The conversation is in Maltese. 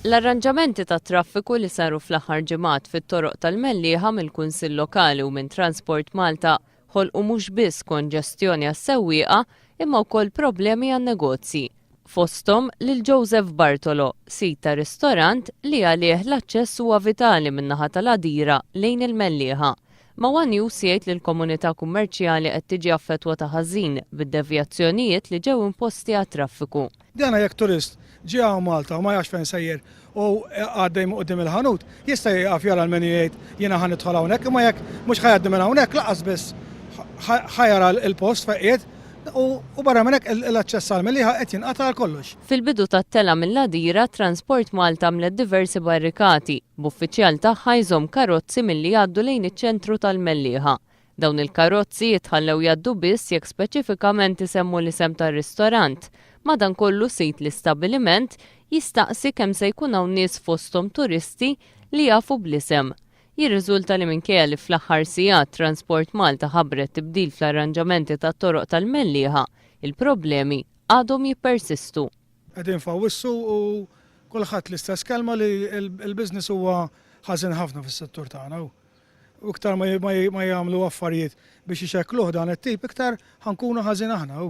L-arranġamenti tat traffiku li saru fl-aħħar ġimgħat fit-toroq tal-Mellieha mill-Kunsill Lokali u minn Transport Malta ħolqu mhux biss konġestjoni għas-sewwieqa imma wkoll problemi għan-negozji. Fosthom lil Joseph Bartolo, sit ta' ristorant li għalih l-aċċess huwa vitali min-naħa tal-għadira lejn il-Mellieha. Ma News jgħid li l-komunità kummerċjali qed tiġi affettwata ħażin bid-devjazzjonijiet li ġew imposti għat-traffiku. Dana jekk turist ġie hawn Malta u ma jafx fejn sejjer u għaddej qudiem il-ħanut, jista' jaqaf jara l-menu jgħid jiena ħanidħol hawnhekk, imma jekk mhux ħajgħaddi minn hawnhekk laqas biss ħajara l-post fejn qiegħed u barra minn hekk l-aċċess għall-Mellieha qed jinqata' għal kollox. Fil-bidu tat-tela mill-għadira, Transport Malta għamlet diversi barrikati b'uffiċjal tagħha jżomm karozzi milli jgħaddu lejn iċ-ċentru tal-Mellieha. Dawn il-karozzi jitħallew jgħaddu biss jekk speċifikament isemmu l-isem tar-ristorant. Madankollu sit l-istabbiliment jistaqsi kemm se jkun hawn nies fosthom turisti li jafu bl-isem. Jirriżulta li minkejja li fl-aħħar sigħat Transport Malta ħabbret tibdil fl-arranġamenti tat-toroq tal-Mellieha, il-problemi għadhom jippersistu. Qegħdin fawissu u kulħadd l-istess kelma li l-business huwa ħażin ħafna fis-settur tagħna. U iktar ma jagħmlu affarijiet biex ixekkluh dan it-tip, iktar ħankunu ħażin aħna.